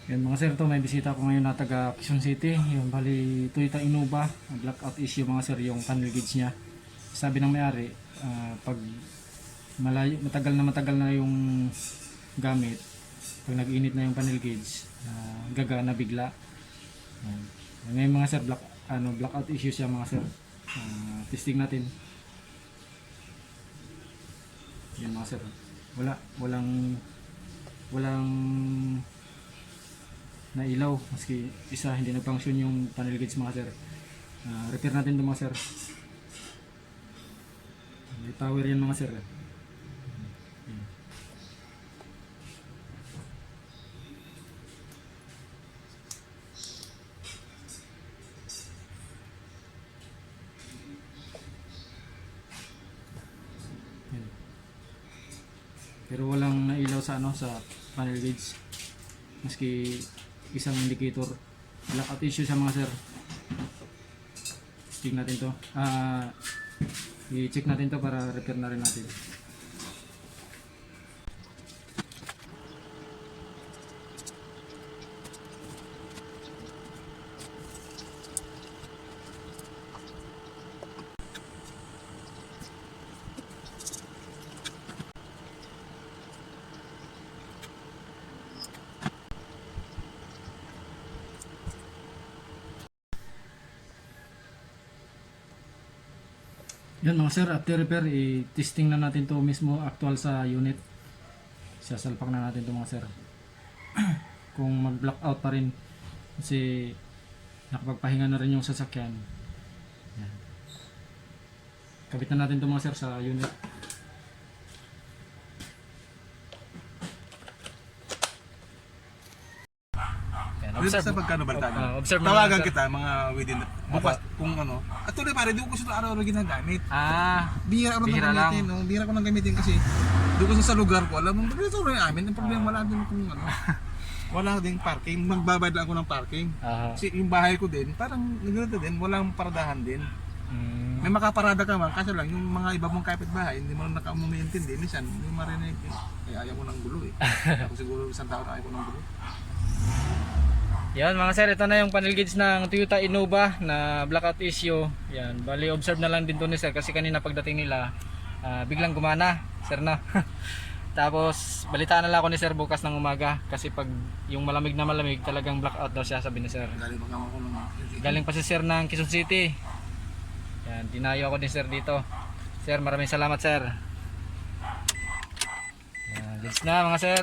Yan mga sir, to may bisita ko ngayon na taga Quezon City. Yung bali Toyota Innova, blackout issue mga sir yung panel gauge niya. Sabi ng may-ari, pag matagal na yung gamit, pag nag-init na yung panel gauge, gagana bigla. Ngayon mga sir, blackout issue siya mga sir. Testing natin. Yan mga sir. Walang na ilaw, maski isa hindi nag-function yung panel gauge mga sir. Repair natin ito mga sir. May power yan mga sir. Yan. Pero walang nailaw sa sa panel gauge, maski isang indicator. Blackout issue sa mga sir. Check natin to. I-check natin to para repair na rin natin. Yan mga sir, after repair, i-testing na natin to mismo actual sa unit. Sasalpak na natin to mga sir. Kung mag-blackout pa rin, kasi nakapagpahinga na rin yung sasakyan. Yan. Kabit na natin to mga sir sa unit. Observe sa pagkano balita. Observe Tawagan kita mga within bukas kung ano. At tuloy pare, di ko gusto araw-araw ginagamit. Bihira ko lang gamitin, no? Bihira ko lang gamitin kasi doon ko sa lugar ko, alam mo, dito rin amin. Ang problema wala din kung ano. Wala ding parking, magbabayad lang ako ng parking. Kasi yung bahay ko din, parang ganito din, walang paradahan din. May makaparada ka man, kasi lang yung mga iba mong kapitbahay, hindi mo lang nakamumentindi. Minsan, hindi mo marinig. Kaya ayaw ko ng gulo eh. Ako siguro isang taon ayaw ko ng gulo. Yan mga sir, ito na yung panel gauge ng Toyota Innova na blackout issue. Yan, bali observe na lang din to ni sir kasi kanina pagdating nila biglang gumana, sir na. Tapos balitaan na lang ako ni sir bukas ng umaga kasi pag yung malamig na malamig talagang blackout daw siya, sabi ni sir. Galing pa si sir ng Quezon City. Yan, dinayo ako ni sir dito. Sir, maraming salamat sir. Yan, goods na mga sir.